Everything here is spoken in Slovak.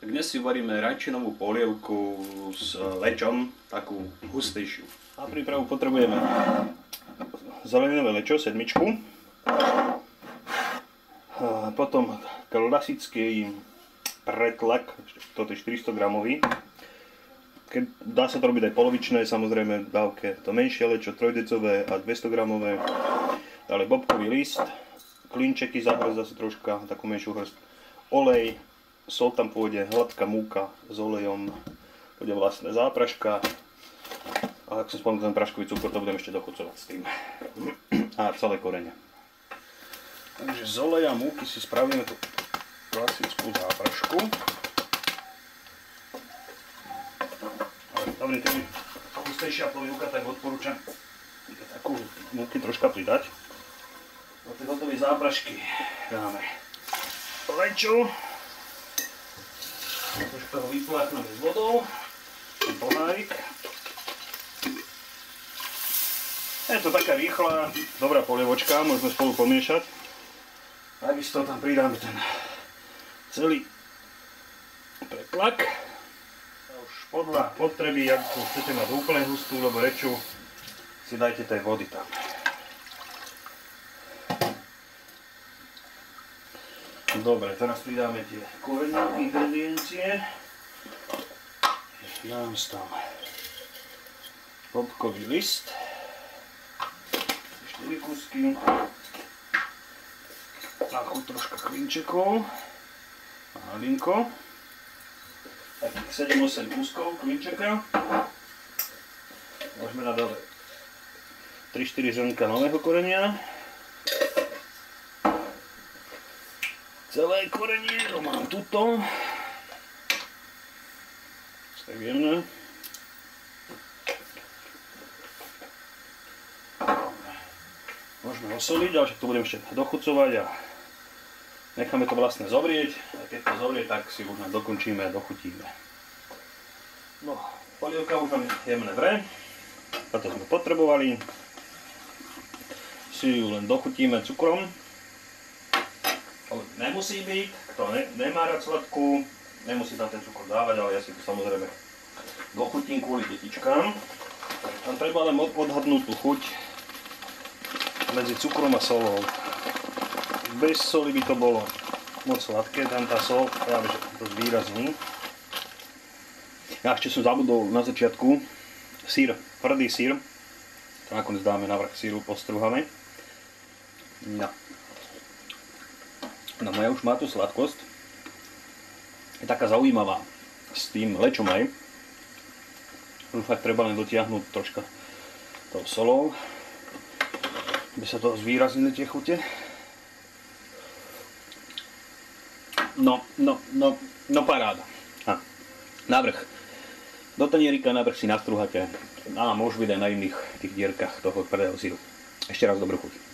Dnes si uvaríme rajčinovú polievku s lečom, takú hustejšiu. Na prípravu potrebujeme zeleninové lečo, sedmičku. Potom klasický pretlak, toto je 400 gramový. Dá sa to robiť aj polovičné, samozrejme v dávke to menšie lečo, 3-decové a 200 gramové. Ďalej bobkový list, klinčeky zahrať zase troška, takú menšiu hrst, olej, sol tam pôjde, hladká múka s olejom, pôjde vlastne zápraška. A ak som spomínal ten praškový cukor, to budem ešte dochucovať s tým. A celé korene. Takže z oleja a múky si spravíme tú klasickú záprašku. Ale dobrý, keď je hustejšia polievka, tak odporúčam takú múky troška pridať. Do tej hotovej záprašky dáme lečo. Troška ho vypláchneme s vodou. Pohárik. Je to taká rýchla, dobrá polievočka, môžeme spolu pomiešať. Takisto tam pridáme ten celý pretlak. A už podľa potreby, ak chcete mať úplne hustú, lebo reču, si dajte tej vody tam. Dobre, teraz pridáme tie koreňové ingrediencie. Dám tam bobkový list, 4 kusky, a chuť troška klinčekov a halinko, takých 7-8 kuskov klinčeka. Môžeme nadať 3-4 zrnka nového korenia. Celé korenie to mám tuto. Tak jemné. Môžeme osoliť, ale však to budem ešte dochucovať a necháme to vlastne zovrieť. A keď to zovrie, tak si už dokončíme a dochutíme. No, polievka už mám jemné vre. Toto sme potrebovali. Si ju len dochutíme cukrom. Nemusí byť, kto nemá rád sladkú, nemusí tam ten cukor dávať, ale ja si to samozrejme dochutím kvôli detičkám. Tam treba len odhadnúť tú chuť medzi cukrom a solou. Bez soli by to bolo moc sladké, tam tá sol práve že to zvýrazní. Ja ešte som zabudol na začiatku sír, tvrdý sír, to nakoniec dáme na vrch síru, postruhame. No moja už má tú sladkosť, je taká zaujímavá s tým lečom aj. Už fakt treba len dotiahnuť troška tou solou, aby sa to zvýraznili tie chute. No paráda. Navrch. Do tanierika navrch si nastruhate a môžu byť aj na iných tých dierkach toho tvrdého síru. Ešte raz dobrú chuť.